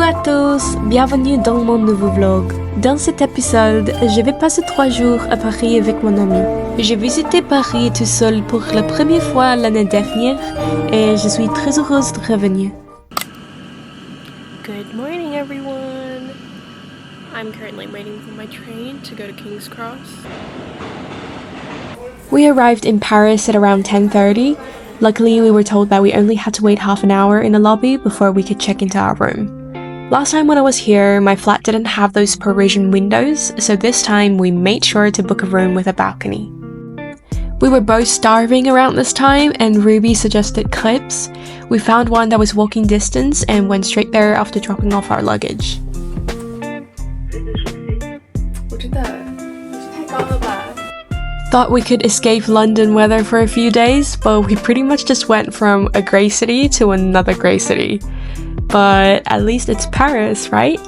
à tous, bienvenue dans mon nouveau vlog. Dans cet épisode, je vais passer 3 jours à Paris avec mon ami. J'ai visité Paris tout seul pour la première fois l'année dernière et je suis très heureuse de revenir. Good morning everyone! I'm currently waiting for my train to go to King's Cross. We arrived in Paris at around 10:30. Luckily, we were told that we only had to wait half an hour in the lobby before we could check into our room. Last time when I was here, my flat didn't have those Parisian windows, so this time we made sure to book a room with a balcony. We were both starving around this time and Ruby suggested crepes. We found one that was walking distance and went straight there after dropping off our luggage. Thought we could escape London weather for a few days, but we pretty much just went from a grey city to another grey city. But at least it's Paris, right?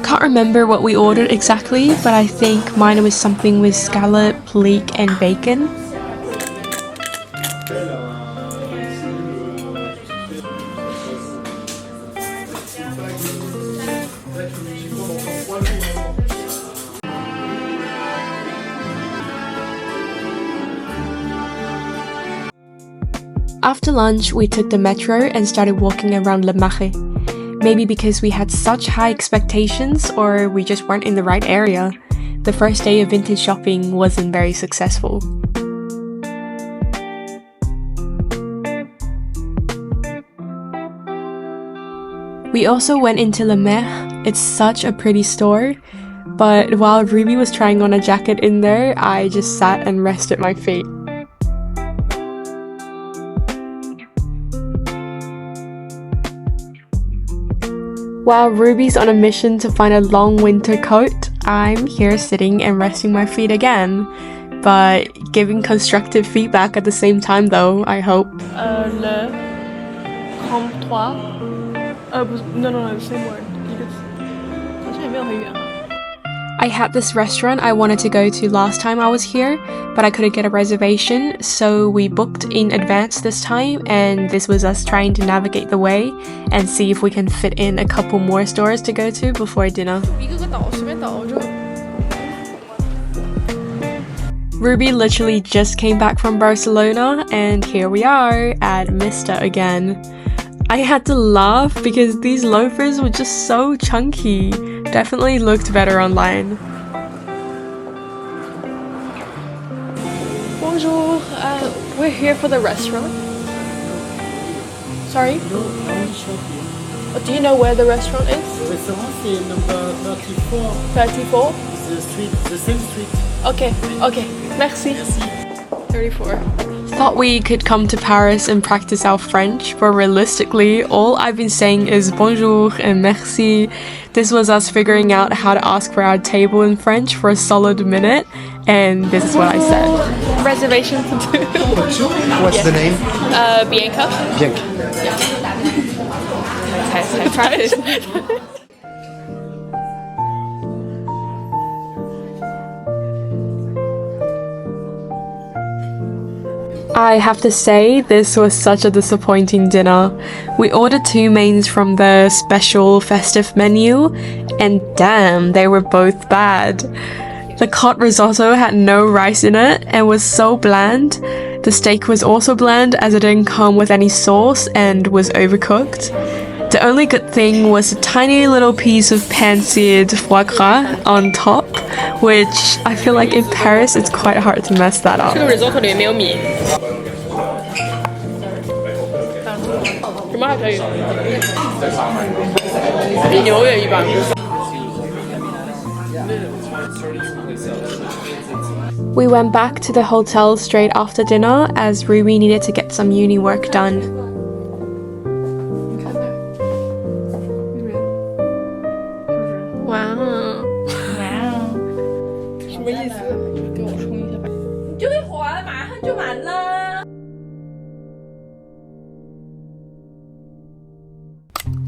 Can't remember what we ordered exactly, but I think mine was something with scallop, leek and bacon. After lunch, we took the metro and started walking around Le Marais. Maybe because we had such high expectations or we just weren't in the right area. The first day of vintage shopping wasn't very successful. We also went into Le Marais. It's such a pretty store. But while Ruby was trying on a jacket in there, I just sat and rested my feet. While Ruby's on a mission to find a long winter coat, I'm here sitting and resting my feet again. But giving constructive feedback at the same time though, I hope. Le 33. No, the same word. I had this restaurant I wanted to go to last time I was here, but I couldn't get a reservation, so we booked in advance this time, and this was us trying to navigate the way and see if we can fit in a couple more stores to go to before dinner. Ruby literally just came back from Barcelona, and here we are at Mr. again. I had to laugh because these loafers were just so chunky. Definitely looked better online. Bonjour, we're here for the restaurant. Sorry? Do you know where the restaurant is? The restaurant is number 34. 34? The same street. Okay, merci. 34. Thought we could come to Paris and practice our French, but realistically, all I've been saying is bonjour and merci. This was us figuring out how to ask for our table in French for a solid minute, and this is what I said. Reservation for two. What's the name? Bianca. Bianca. Okay, try it. I have to say, this was such a disappointing dinner. We ordered 2 mains from the special festive menu, and damn, they were both bad. The cod risotto had no rice in it and was so bland. The steak was also bland as it didn't come with any sauce and was overcooked. The only good thing was a tiny little piece of pan-seared foie gras on top, which I feel like in Paris it's quite hard to mess that up. 这个 risotto 里面没有米。什么还可以？比牛也一般。We went back to the hotel straight after dinner as Ruby needed to get some uni work done. Wow. 什么意思？给我冲一下吧。你就会火了，马上就完了。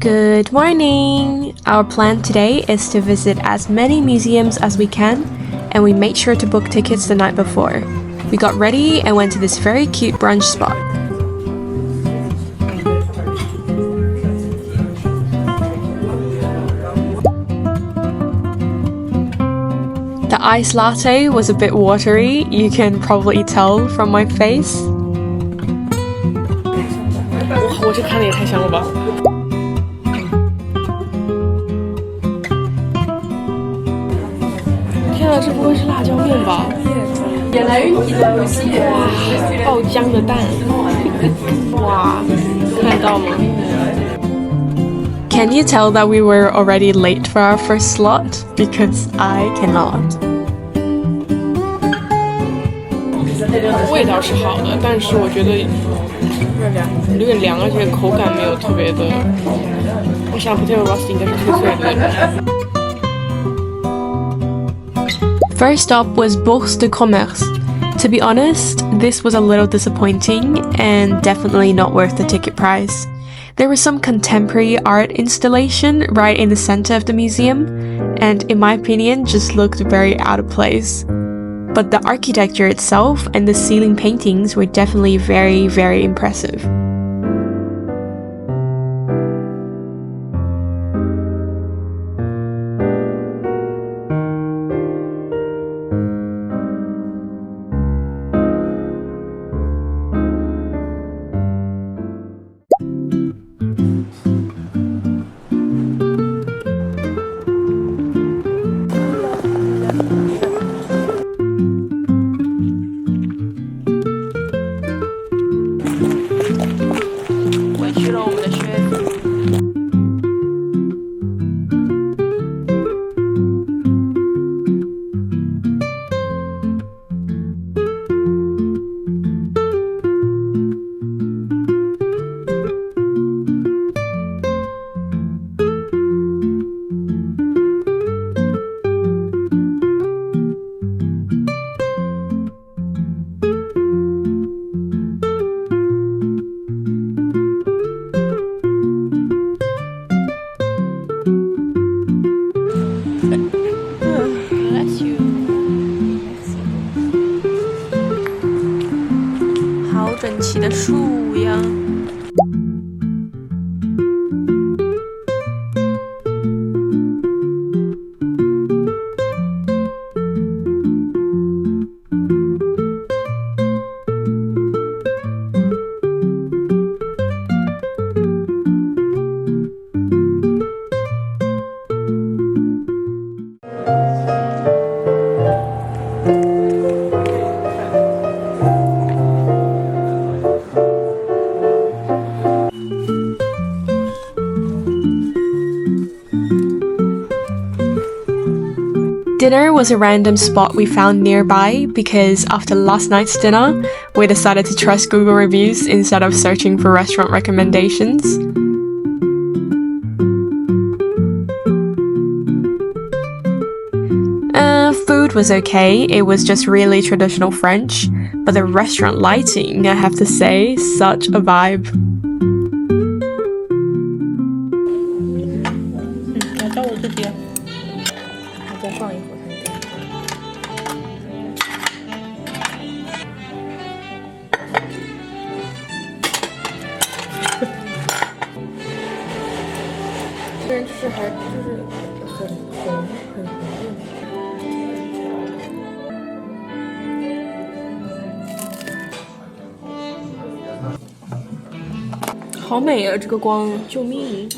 Good morning! Our plan today is to visit as many museums as we can, and we made sure to book tickets the night before. We got ready and went to this very cute brunch spot. The iced latte was a bit watery, you can probably tell from my face. 我这看的也太香了吧！天啊，这不会是辣椒面吧？哇，爆浆的蛋！哇，看到吗？ Can you tell that we were already late for our first slot? Because I cannot. 味道是好的，但是我觉得有点凉，而且口感没有特别的。我想 potato roast 应该是脆脆的。 First up was Bourse de Commerce. To be honest, this was a little disappointing and definitely not worth the ticket price. There was some contemporary art installation right in the center of the museum, and in my opinion, just looked very out of place. But the architecture itself and the ceiling paintings were definitely very, very impressive. Bless you. 好整齐的树呀！ Dinner was a random spot we found nearby because after last night's dinner, we decided to trust Google reviews instead of searching for restaurant recommendations. Food was okay, it was just really traditional French, but the restaurant lighting, I have to say, such a vibe. 来到我这边，我再放一会儿。 虽然就是还就是很红很红润。好美啊！这个光，救命！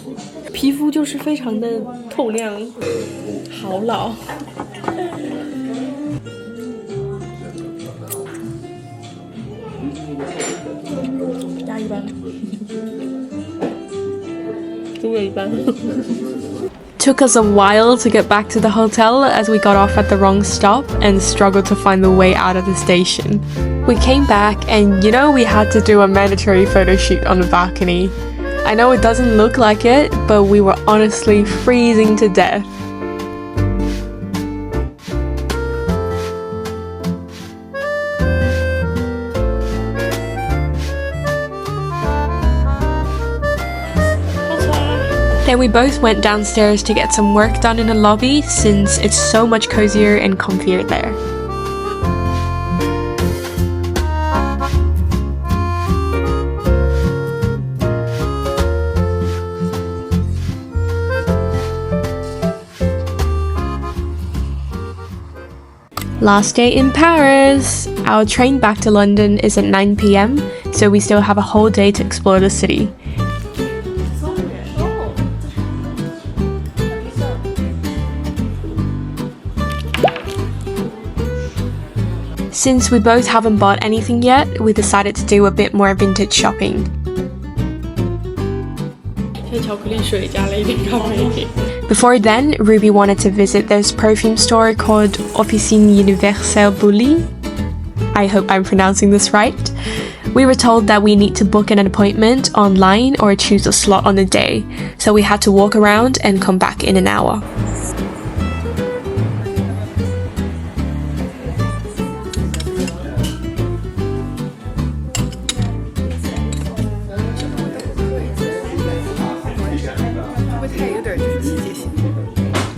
皮肤就是非常的透亮，好老。鸭一般。 Took us a while to get back to the hotel as we got off at the wrong stop and struggled to find the way out of the station. We came back and we had to do a mandatory photo shoot on the balcony. I know it doesn't look like it, but we were honestly freezing to death. Then we both went downstairs to get some work done in the lobby since it's so much cozier and comfier there. Last day in Paris! Our train back to London is at 9 p.m, so we still have a whole day to explore the city. Since we both haven't bought anything yet, we decided to do a bit more vintage shopping. 像巧克力水加了一点咖啡。 Before then, Ruby wanted to visit this perfume store called Officine Universelle Bully. I hope I'm pronouncing this right. We were told that we need to book an appointment online or choose a slot on the day, so we had to walk around and come back in an hour.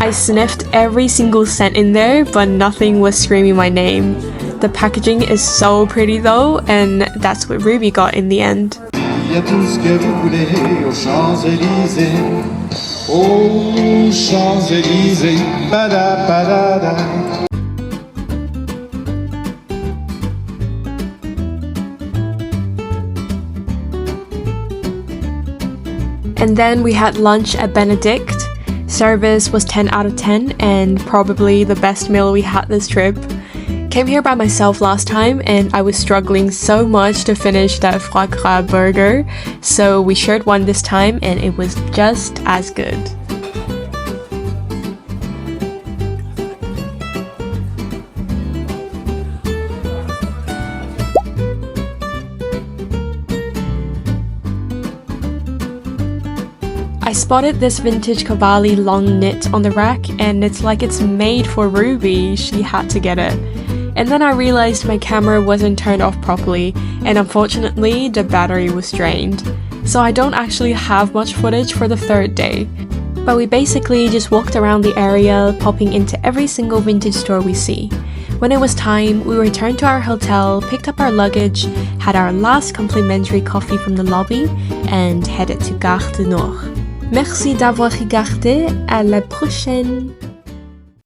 I sniffed every single scent in there, but nothing was screaming my name. The packaging is so pretty though, and that's what Ruby got in the end. Il y a tout ce que vous voulez aux Champs-Élysées. Aux Champs-Élysées. Pada, pada, da. And then we had lunch at Benedict. Service was 10 out of 10 and probably the best meal we had this trip. Came here by myself last time and I was struggling so much to finish that foie gras burger, so we shared one this time and it was just as good. I spotted this vintage Cavalli long knit on the rack and it's like it's made for Ruby, she had to get it. And then I realized my camera wasn't turned off properly and unfortunately the battery was drained. So I don't actually have much footage for the third day. But we basically just walked around the area, popping into every single vintage store we see. When it was time, we returned to our hotel, picked up our luggage, had our last complimentary coffee from the lobby and headed to Gare du Nord. Merci d'avoir regardé, à la prochaine!